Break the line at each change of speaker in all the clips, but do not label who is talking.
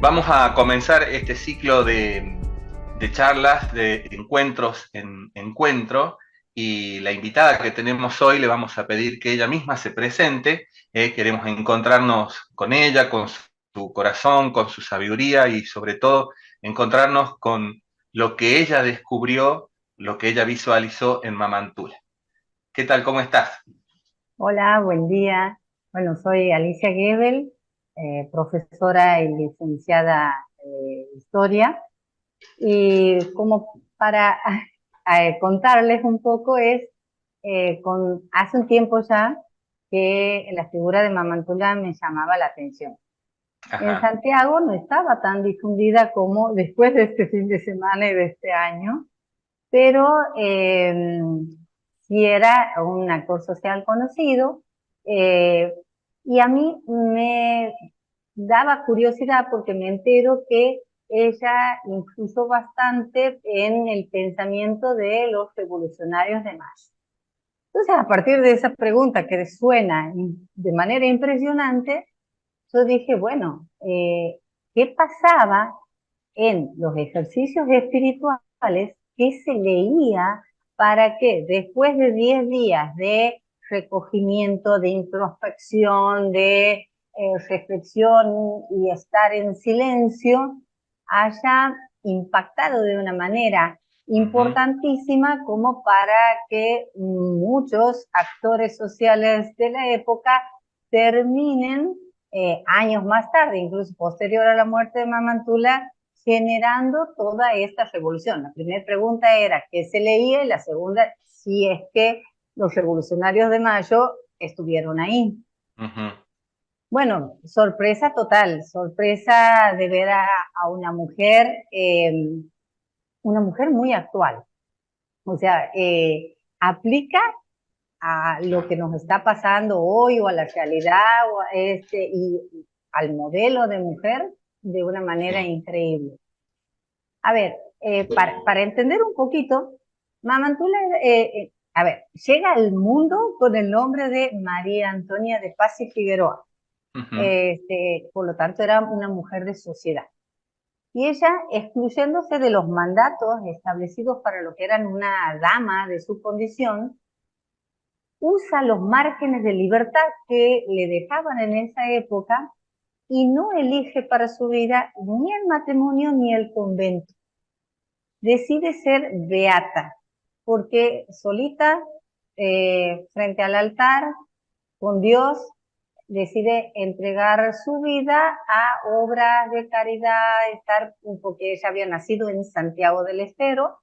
Vamos a comenzar este ciclo de charlas, de encuentros en encuentro, y la invitada que tenemos hoy le vamos a pedir que ella misma se presente. Queremos encontrarnos con ella, con su corazón, con su sabiduría y sobre todo encontrarnos con lo que ella descubrió, lo que ella visualizó en Mamantula. ¿Qué tal? ¿Cómo estás?
Hola, buen día. Bueno, soy Alicia Gebel, profesora y licenciada en Historia. Y como para contarles un poco hace un tiempo ya que la figura de Mamantula me llamaba la atención. En
Ajá.
Santiago no estaba tan difundida como después de este fin de semana y de este año, pero sí era un actor social conocido, eh, y a mí me daba curiosidad porque me entero que ella influyó bastante en el pensamiento de los revolucionarios de mayo. Entonces, a partir de esa pregunta que suena de manera impresionante, yo dije, bueno, ¿qué pasaba en los ejercicios espirituales que se leía para que después de 10 días de recogimiento, de introspección, de reflexión y estar en silencio, haya impactado de una manera
Uh-huh.
importantísima como para que muchos actores sociales de la época terminen años más tarde, incluso posterior a la muerte de Mamantula, generando toda esta revolución. La primera pregunta era qué se leía y la segunda, si es que los revolucionarios de Mayo estuvieron ahí.
Uh-huh.
Bueno, sorpresa total, sorpresa de ver a una mujer muy actual. O sea, aplica a lo que nos está pasando hoy o a la realidad y al modelo de mujer de una manera
Sí.
increíble. A ver, para entender un poquito, Mamantula, a ver, llega al mundo con el nombre de María Antonia de Paz y Figueroa.
Uh-huh.
Por lo tanto, era una mujer de sociedad. Y ella, excluyéndose de los mandatos establecidos para lo que eran una dama de su condición, usa los márgenes de libertad que le dejaban en esa época y no elige para su vida ni el matrimonio ni el convento. Decide ser beata, porque solita, frente al altar, con Dios, decide entregar su vida a obras de caridad, porque ella había nacido en Santiago del Estero,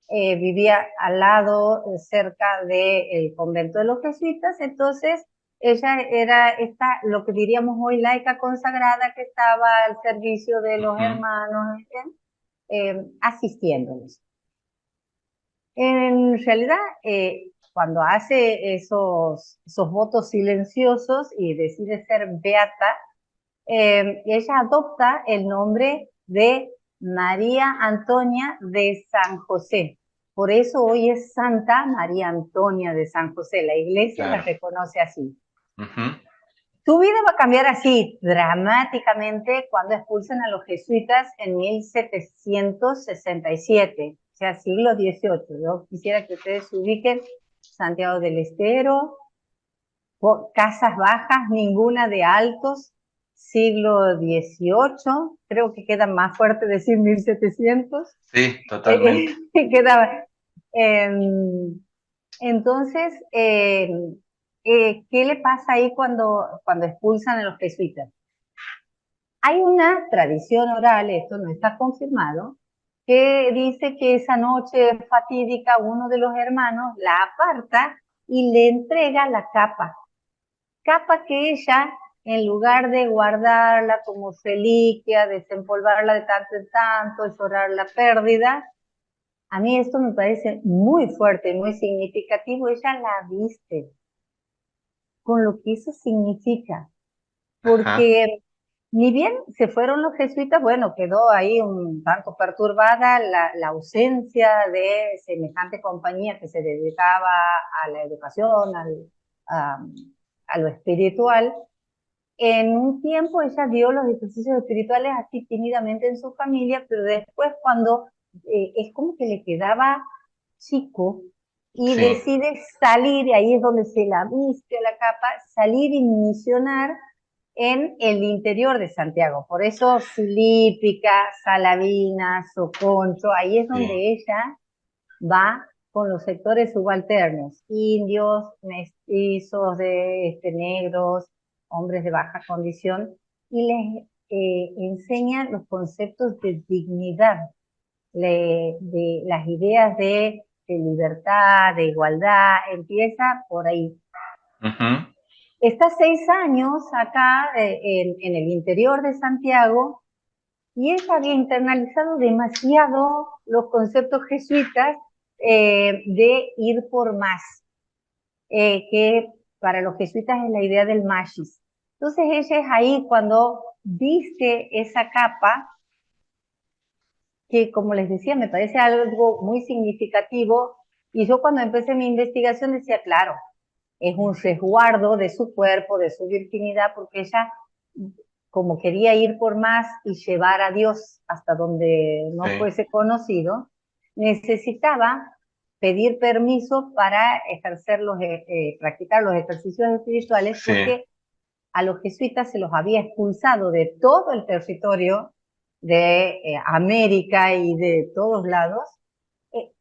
vivía al lado, cerca del convento de los jesuitas. Entonces ella era lo que diríamos hoy, laica consagrada, que estaba al servicio de los
Uh-huh.
hermanos, asistiéndolos. En realidad, cuando hace esos votos silenciosos y decide ser beata, ella adopta el nombre de María Antonia de San José. Por eso hoy es Santa María Antonia de San José. La iglesia la
Claro.
reconoce así.
Uh-huh.
Su vida va a cambiar así dramáticamente cuando expulsan a los jesuitas en 1767, o sea, siglo XVIII. Yo quisiera que ustedes se ubiquen: Santiago del Estero, casas bajas, ninguna de altos, siglo XVIII, creo que queda más fuerte decir 1700.
Sí, totalmente.
Queda, eh, entonces, ¿qué le pasa ahí cuando expulsan a los jesuitas? Hay una tradición oral, esto no está confirmado, que dice que esa noche fatídica uno de los hermanos la aparta y le entrega la capa que ella, en lugar de guardarla como reliquia, desempolvarla de tanto en tanto, llorar la pérdida, a mí esto me parece muy fuerte, muy significativo. Ella la viste con lo que eso significa,
Ajá.
porque ni bien se fueron los jesuitas, bueno, quedó ahí un tanto perturbada la ausencia de semejante compañía que se dedicaba a la educación, a, a lo espiritual. En un tiempo ella dio los ejercicios espirituales así tímidamente en su familia, pero después cuando es como que le quedaba chico y
Sí,
decide salir, y ahí es donde se la viste la capa, salir y misionar en el interior de Santiago. Por eso Silípica, Salavina, Soconcho, ahí es
sí.
donde ella va con los sectores subalternos, indios, mestizos, negros, hombres de baja condición, y les enseña los conceptos de dignidad, de las ideas de libertad, de igualdad, empieza por ahí.
Ujú.
Está 6 años acá en el interior de Santiago y ella había internalizado demasiado los conceptos jesuitas de ir por más, que para los jesuitas es la idea del magis. Entonces ella es ahí cuando viste esa capa, que como les decía, me parece algo muy significativo, y yo cuando empecé mi investigación decía, claro, es un resguardo de su cuerpo, de su virginidad, porque ella, como quería ir por más y llevar a Dios hasta donde no
Sí,
fuese conocido, necesitaba pedir permiso para ejercer practicar los ejercicios espirituales,
sí.
porque a los jesuitas se los había expulsado de todo el territorio de América y de todos lados,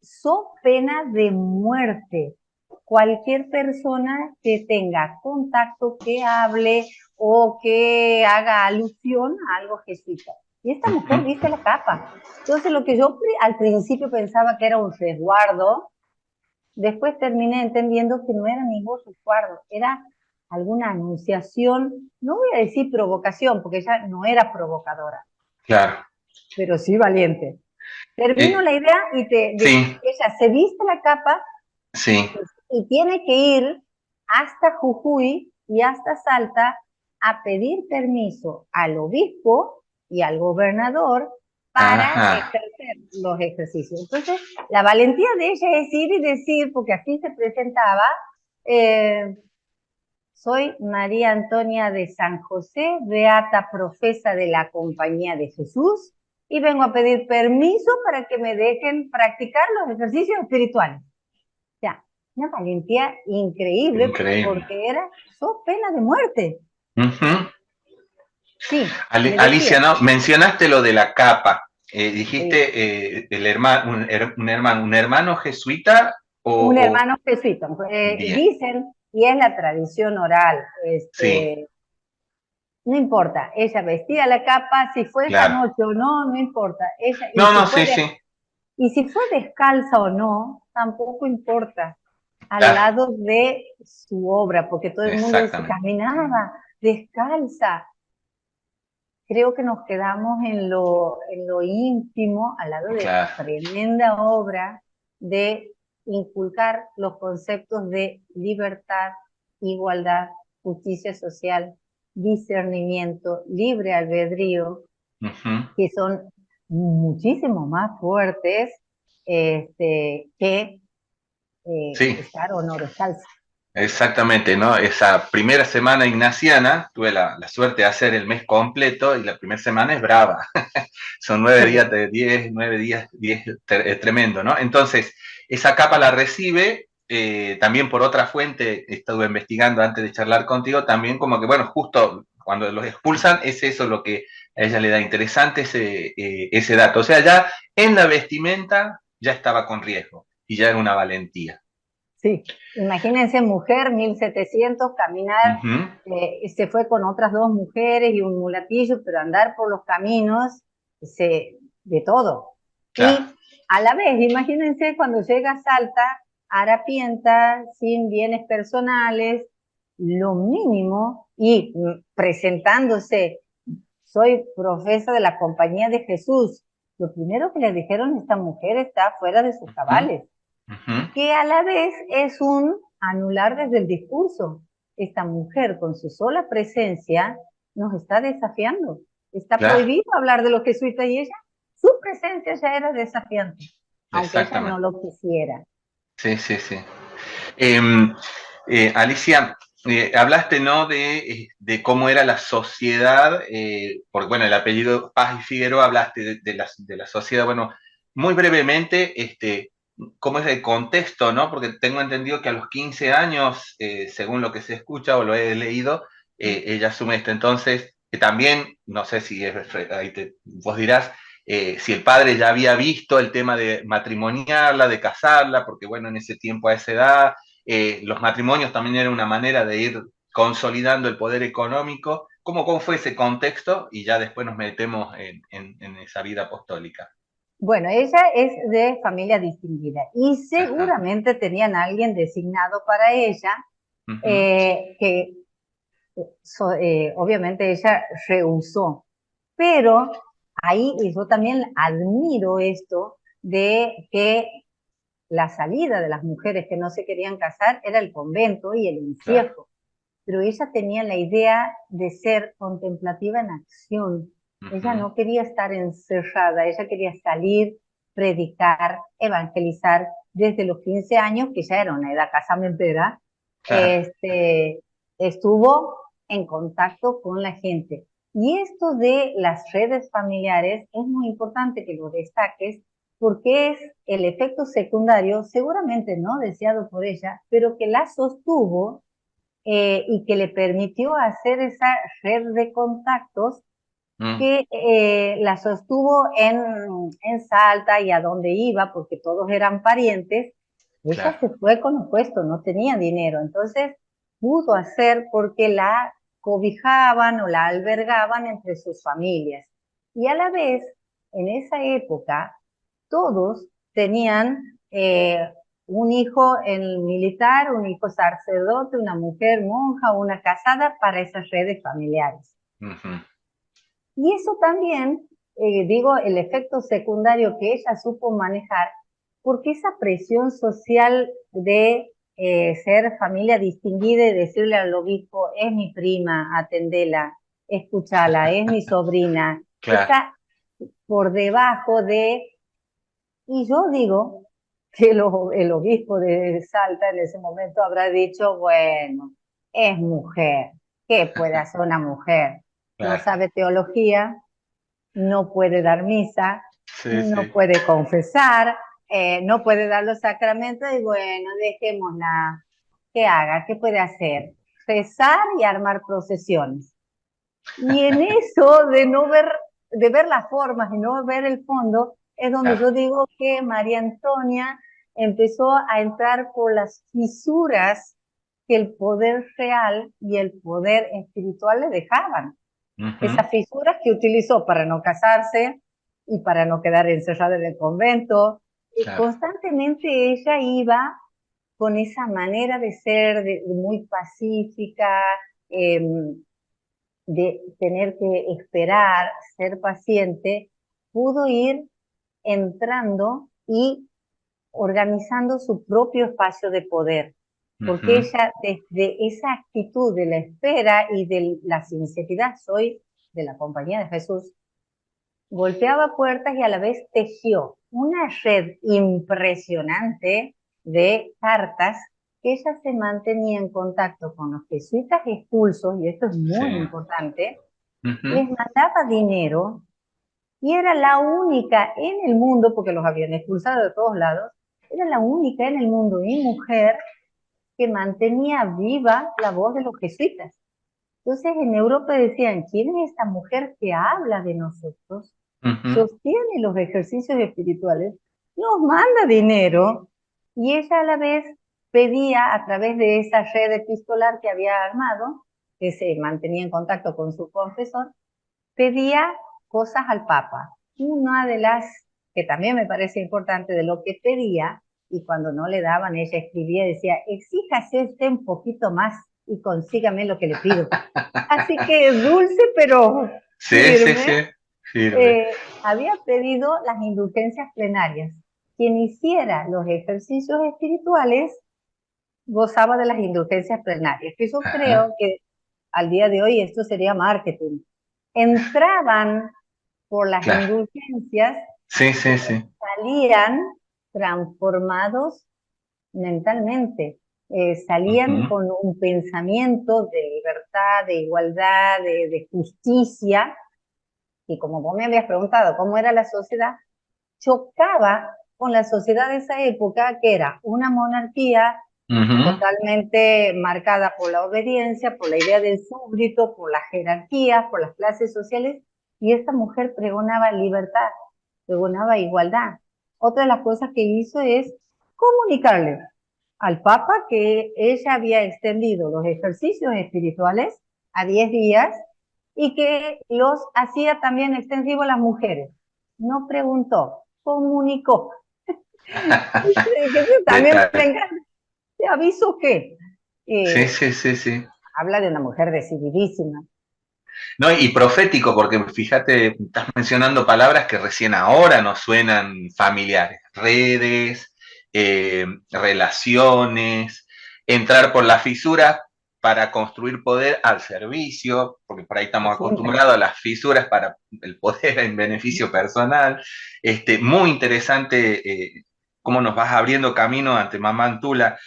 son pena de muerte. Cualquier persona que tenga contacto, que hable o que haga alusión a algo jesuita. Y esta
Ujú.
mujer viste la capa. Entonces lo que yo al principio pensaba que era un resguardo, después terminé entendiendo que no era ningún resguardo, era alguna anunciación, no voy a decir provocación, porque ella no era provocadora,
Claro.
pero sí valiente. Termino
Eh,
la idea
sí,
ella se viste la capa
sí.
y tiene que ir hasta Jujuy y hasta Salta a pedir permiso al obispo y al gobernador para
Ajá.
ejercer los ejercicios. Entonces, la valentía de ella es ir y decir, porque así se presentaba, eh, soy María Antonia de San José, beata profesa de la Compañía de Jesús, y vengo a pedir permiso para que me dejen practicar los ejercicios espirituales. O sea, una valentía increíble
Increíble.
porque era so pena de muerte.
Ujú.
Sí, me
Alicia,
decía,
¿no? Mencionaste lo de la capa.
sí,
Dijiste el hermano, un hermano jesuita
un
o
hermano jesuita.
bien,
Dicen, y es la tradición oral,
sí,
no importa, ella vestía la capa, si fue esa
claro.
noche o no, no importa. Ella,
No, no, sí, sí,
y si fue descalza o no, tampoco importa, al
claro,
lado de su obra, porque todo el mundo dice,
exactamente,
caminaba descalza. Creo que nos quedamos en lo íntimo, al lado de
claro.
tremenda obra de inculcar los conceptos de libertad, igualdad, justicia social, discernimiento, libre albedrío,
Ujú.
que son muchísimo más fuertes que
Sí,
estar o no descalzo.
exactamente, ¿no? Esa primera semana ignaciana, tuve la suerte de hacer el mes completo y la primera semana es brava. Son 9 días de 10, 9 días, 10, tremendo, ¿no? Entonces, esa capa la recibe, también por otra fuente, estuve investigando antes de charlar contigo, también como que, bueno, justo cuando los expulsan, es eso lo que a ella le da interesante, ese dato. O sea, ya en la vestimenta ya estaba con riesgo y ya era una valentía.
Sí, imagínense mujer, 1700, caminar,
Ujú.
se fue con otras dos mujeres y un mulatillo, pero andar por los caminos, de todo.
Claro,
Y a la vez, imagínense cuando llega a Salta, harapienta, sin bienes personales, lo mínimo, y presentándose, soy profesa de la Compañía de Jesús. Lo primero que le dijeron, esta mujer está fuera de sus
ujú,
cabales,
ujú,
que a la vez es un anular desde el discurso. Esta mujer con su sola presencia nos está desafiando. Está
claro,
prohibido hablar de los jesuitas y ella, su presencia ya era desafiante, aunque ella no
exactamente.
lo quisiera.
Sí, sí, sí. Em, Alicia, Hablaste, ¿no? De cómo era la sociedad, porque bueno, el apellido Paz y Figueroa, hablaste de la sociedad, bueno, muy brevemente, cómo es el contexto, ¿no? Porque tengo entendido que a los 15 años, según lo que se escucha o lo he leído, ella asume esto. Entonces, que también, no sé si es, ahí vos dirás, si el padre ya había visto el tema de matrimoniarla, de casarla, porque bueno, en ese tiempo a esa edad los matrimonios también eran una manera de ir consolidando el poder económico. ¿Cómo fue ese contexto? Y ya después nos metemos en esa vida apostólica.
Bueno, ella es de familia distinguida y
Ajá.
seguramente tenían a alguien designado para ella,
Ujú.
que obviamente ella rehusó. Pero ahí yo también admiro esto de que la salida de las mujeres que no se querían casar era el convento y el
Claro.
encierro. Pero ella tenía la idea de ser contemplativa en acción. Ella
Ujú.
no quería estar encerrada, ella quería salir, predicar, evangelizar desde los 15 años, que ya era una edad casamentera,
Claro.
estuvo en contacto con la gente. Y esto de las redes familiares es muy importante que lo destaques porque es el efecto secundario, seguramente no deseado por ella, pero que la sostuvo y que le permitió hacer esa red de contactos
Mm.
que la sostuvo en Salta y a donde iba, porque todos eran parientes. Ella
Claro.
se fue con lo puesto, no tenía dinero, entonces pudo hacer porque la cobijaban o la albergaban entre sus familias. Y a la vez, en esa época, todos tenían un hijo en militar, un hijo sacerdote, una mujer monja, una casada para esas redes familiares.
Ujú.
Y eso también, digo, el efecto secundario que ella supo manejar, porque esa presión social de ser familia distinguida y decirle al obispo, es mi prima, atendela, escúchala, es mi sobrina,
Claro.
está por debajo de, y yo digo que el obispo de Salta en ese momento habrá dicho, bueno, es mujer, ¿qué puede hacer una mujer? No
Claro.
sabe teología, no puede dar misa,
Sí,
no
sí.
puede confesar, no puede dar los sacramentos y bueno, dejémosla que haga, ¿qué puede hacer? Rezar y armar procesiones. Y en eso de no ver, de ver las formas y no ver el fondo, es donde
Claro.
yo digo que María Antonia empezó a entrar por las fisuras que el poder real y el poder espiritual le dejaban.
Ujú.
Esas fisuras que utilizó para no casarse y para no quedar encerrada en el convento.
Claro.
Constantemente ella iba con esa manera de ser muy pacífica, eh, de tener que esperar, ser paciente, pudo ir entrando y organizando su propio espacio de poder, porque
Ujú.
ella desde esa actitud de la espera y de la sinceridad, soy de la compañía de Jesús, golpeaba puertas y a la vez tejió una red impresionante de cartas que ella se mantenía en contacto con los jesuitas expulsos, y esto es
Sí.
muy importante,
Ujú.
les mandaba dinero y era la única en el mundo, porque los habían expulsado de todos lados, era la única en el mundo y mujer que mantenía viva la voz de los jesuitas. Entonces en Europa decían, ¿quién es esta mujer que habla de nosotros?
Ujú.
Sostiene los ejercicios espirituales, nos manda dinero y ella a la vez pedía a través de esa red epistolar que había armado, que se mantenía en contacto con su confesor, pedía cosas al Papa. Una de las que también me parece importante de lo que pedía, y cuando no le daban, ella escribía y decía, exíjase usted un poquito más y consígame lo que le pido. Así que dulce pero
Sí, sí,
firme,
sí. Sirve.
había pedido las indulgencias plenarias. Quien hiciera los ejercicios espirituales gozaba de las indulgencias plenarias, que yo
Ajá.
creo que al día de hoy esto sería marketing. Entraban por las
Claro.
indulgencias,
Sí, sí, sí.
salían transformados mentalmente. salían
ujú,
con un pensamiento de libertad, de igualdad, de justicia, y como vos me habías preguntado cómo era la sociedad, chocaba con la sociedad de esa época, que era una monarquía
ujú.
totalmente marcada por la obediencia, por la idea del súbdito, por las jerarquías, por las clases sociales, y esta mujer pregonaba libertad, pregonaba igualdad. Otra de las cosas que hizo es comunicarle al Papa que ella había extendido los ejercicios espirituales a 10 días y que los hacía también extensivos a las mujeres. No preguntó, comunicó. Que eso también me
Detalle.
encanta. Te aviso que
Sí,
eh,
sí, sí, sí.
habla de una mujer decididísima.
No, y profético, porque fíjate, estás mencionando palabras que recién ahora nos suenan familiares. Redes, relaciones, entrar por las fisuras para construir poder al servicio, porque por ahí estamos
Siempre.
acostumbrados a las fisuras para el poder en beneficio personal. Muy interesante cómo nos vas abriendo camino ante Mamá Antula.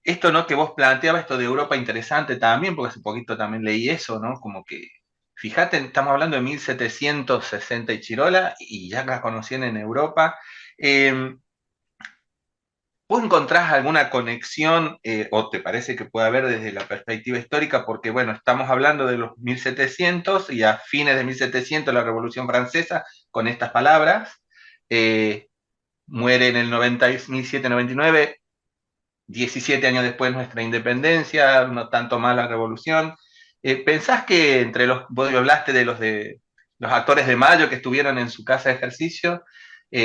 Esto, ¿no? Que vos planteabas, esto de Europa interesante también, porque hace poquito también leí eso, ¿no? Como que, fíjate, estamos hablando de 1760 y Chirola, y ya la conocían en Europa. Eh, ¿Vos encontrás alguna conexión, o te parece que puede haber desde la perspectiva histórica? Porque, bueno, estamos hablando de los 1700 y a fines de 1700 la Revolución Francesa, con estas palabras, eh, muere en el 1799, 17 años después nuestra independencia, no tanto más la revolución. ¿Pensás que entre vos hablaste de los actores de Mayo que estuvieron en su casa de ejercicio,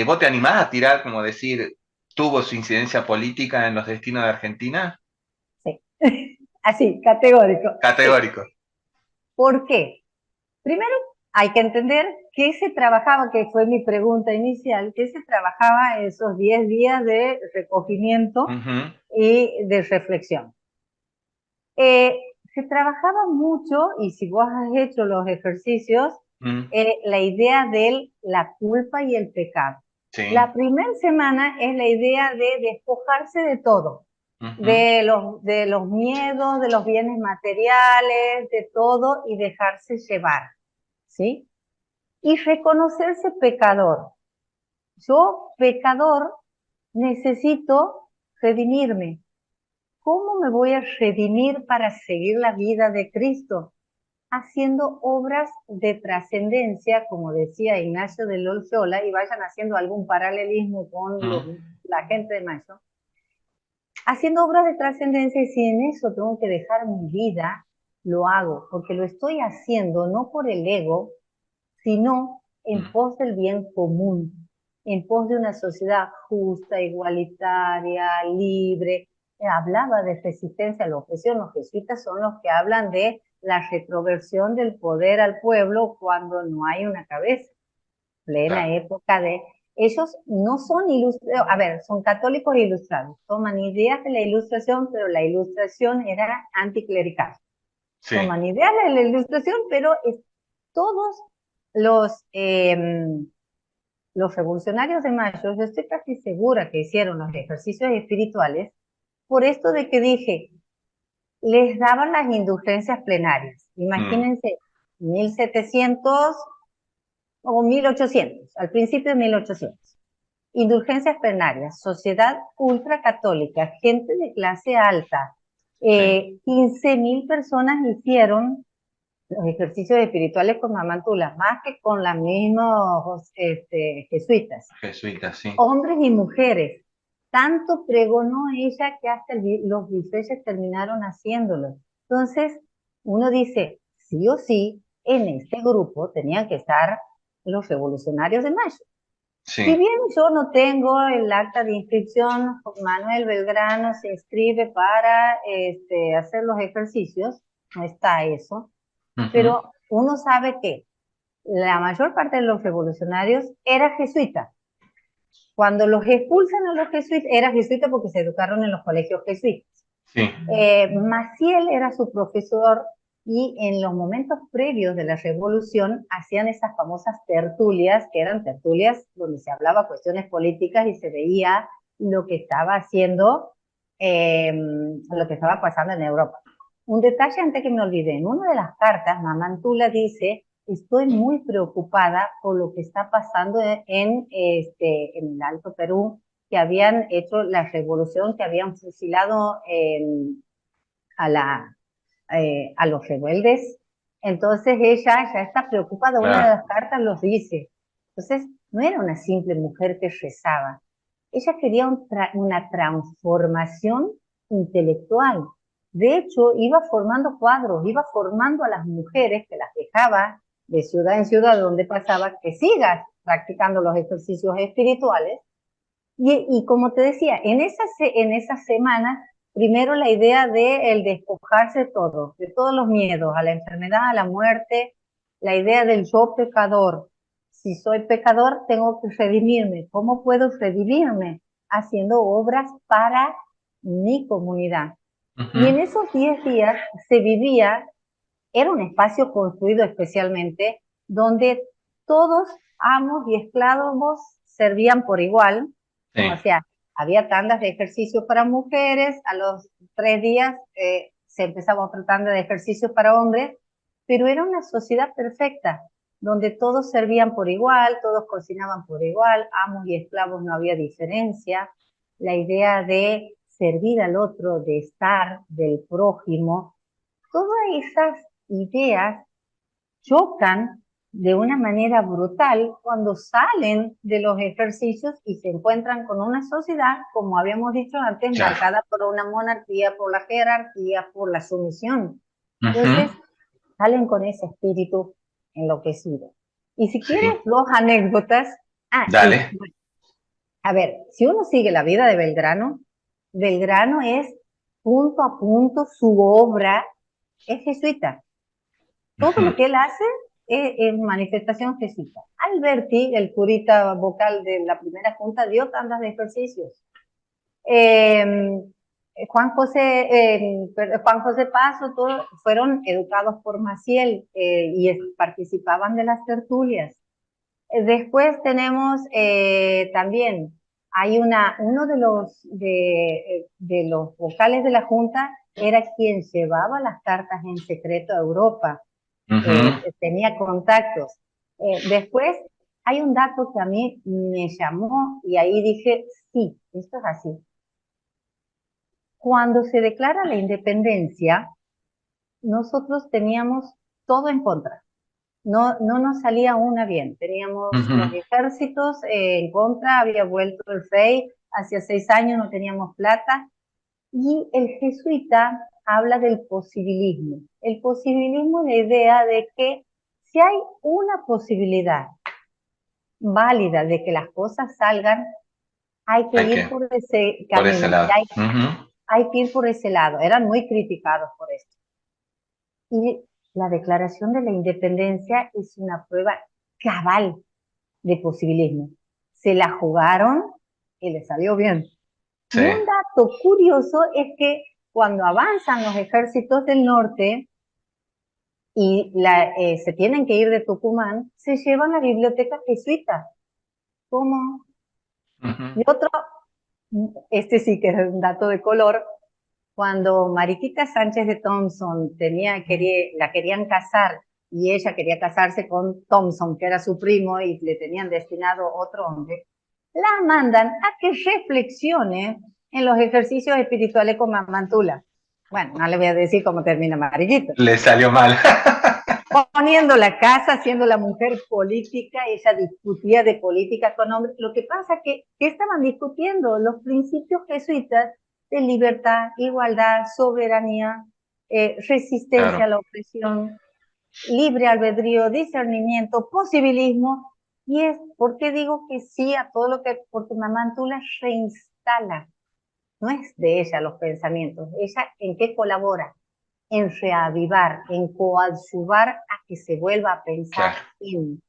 vos te animás a tirar, como decir, tuvo su incidencia política en los destinos de Argentina?
Sí. Así, categórico. Sí.
Categórico.
¿Por qué? Primero, hay que entender qué se trabajaba, que fue mi pregunta inicial, qué se trabajaba esos 10 días de recogimiento
Ujú,
y de reflexión. Eh, Se trabajaba mucho, y si vos has hecho los ejercicios,
mm,
la idea de la culpa y el pecado.
sí.
La primera semana es la idea de despojarse de todo,
Ujú,
de los miedos, de los bienes materiales, de todo, y dejarse llevar, ¿sí? Y reconocerse pecador. Yo, pecador, necesito redimirme. ¿Cómo me voy a redimir para seguir la vida de Cristo? Haciendo obras de trascendencia, como decía Ignacio de Loyola, y vayan haciendo algún paralelismo con
mm,
la gente de Mayo, haciendo obras de trascendencia, y si en eso tengo que dejar mi vida, lo hago, porque lo estoy haciendo no por el ego, sino en
mm,
pos del bien común, en pos de una sociedad justa, igualitaria, libre. Hablaba de resistencia a la opresión. Los jesuitas son los que hablan de la retroversión del poder al pueblo cuando no hay una cabeza. Plena
claro,
época de... Ellos no son ilustrados, a ver, son católicos ilustrados, toman ideas de la ilustración, pero la ilustración era anticlerical.
sí.
Toman ideas de la ilustración, pero todos los, eh, los revolucionarios de Mayo, yo estoy casi segura que hicieron los ejercicios espirituales por esto de que dije, les daban las indulgencias plenarias.
Mm,
Imagínense, 1700 o 1800, al principio de 1800. Indulgencias plenarias, sociedad ultracatólica, gente de clase alta.
sí.
15.000 personas hicieron los ejercicios espirituales con Mamantula, más que con las mismos jesuitas,
Jesuita, sí.
hombres y mujeres. Tanto pregonó ella que hasta los bifeses terminaron haciéndolo. Entonces, uno dice, sí o sí, en este grupo tenían que estar los revolucionarios de Mayo. Si
Sí.
bien yo no tengo el acta de inscripción, Manuel Belgrano se inscribe para hacer los ejercicios, no está eso,
Ujú,
pero uno sabe que la mayor parte de los revolucionarios era jesuita. Cuando los expulsan a los jesuitas, era jesuita porque se educaron en los colegios jesuitas.
sí.
Maciel era su profesor, y en los momentos previos de la revolución hacían esas famosas tertulias, que eran tertulias donde se hablaba cuestiones políticas y se veía lo que estaba haciendo lo que estaba pasando en Europa. Un detalle antes que me olvide, en una de las cartas, Mamantula dice, estoy muy preocupada por lo que está pasando en el Alto Perú, que habían hecho la revolución, que habían fusilado a los rebeldes. Entonces ella ya está preocupada, una de
Claro.
las cartas los dice. Entonces no era una simple mujer que rezaba, ella quería una transformación intelectual. De hecho, iba formando cuadros, iba formando a las mujeres que las dejaba de ciudad en ciudad donde pasaba, que sigan practicando los ejercicios espirituales. Y como te decía, en esas semanas, primero la idea de el despojarse de todos los miedos, a la enfermedad, a la muerte, la idea del yo pecador. Si soy pecador, tengo que redimirme. ¿Cómo puedo redimirme? Haciendo obras para mi comunidad. Y en
Ujú.
esos 10 días se vivía, era un espacio construido especialmente, donde todos, amos y esclavos, servían por igual.
Sí.
O sea, había tandas de ejercicios para mujeres, a los 3 días se empezaba otra tanda de ejercicios para hombres, pero era una sociedad perfecta, donde todos servían por igual, todos cocinaban por igual, amos y esclavos no había diferencia. La idea de servir al otro, de estar, del prójimo, todas esas ideas chocan de una manera brutal cuando salen de los ejercicios y se encuentran con una sociedad, como habíamos dicho antes,
Claro.
marcada por una monarquía, por la jerarquía, por la sumisión.
Ujú.
Entonces, salen con ese espíritu enloquecido. Y si quieres
Sí.
dos anécdotas,
Dale.
a ver, si uno sigue la vida de Belgrano, Belgrano es punto a punto, su obra es jesuita. Todo lo
Ujú.
que él hace es manifestación jesuita. Alberti, el curita vocal de la primera junta, dio tandas de ejercicios. Eh, Juan José Paso, todos fueron educados por Maciel y participaban de las tertulias. Después tenemos también, hay uno de los vocales de la Junta, era quien llevaba las cartas en secreto a Europa,
Ujú.
tenía contactos. Después hay un dato que a mí me llamó y ahí dije, sí, esto es así. Cuando se declara la independencia, nosotros teníamos todo en contra. No nos salía una bien. Teníamos
Ujú.
los ejércitos en contra, había vuelto el rey, hacía 6 años no teníamos plata. Y el jesuita habla del posibilismo. El posibilismo es la idea de que si hay una posibilidad válida de que las cosas salgan, hay que
Hay
ir
que,
por ese
por ese
camino,
lado. Ujú.
hay que ir por ese lado. Eran muy criticados por esto. Y la declaración de la independencia es una prueba cabal de posibilismo. Se la jugaron y le salió bien.
Sí.
Y un dato curioso es que cuando avanzan los ejércitos del norte y se tienen que ir de Tucumán, se llevan la biblioteca jesuita. ¿Cómo?
Ujú.
Y otro, este sí que es un dato de color, cuando Mariquita Sánchez de Thompson la querían casar y ella quería casarse con Thompson, que era su primo, y le tenían destinado otro hombre, la mandan a que reflexione en los ejercicios espirituales con Mamantula. Bueno, no le voy a decir cómo termina Mariquita.
Le salió mal.
Poniendo la casa, siendo la mujer política, ella discutía de política con hombres. Lo que pasa es que estaban discutiendo los principios jesuitas de libertad, igualdad, soberanía, resistencia a
Claro.
la opresión, libre albedrío, discernimiento, posibilismo. Y es, ¿por qué digo que sí a todo lo que? Porque Mamantula reinstala, no es de ella los pensamientos, ella en qué colabora, en reavivar, en coadyuvar a que se vuelva a pensar
Claro.
en.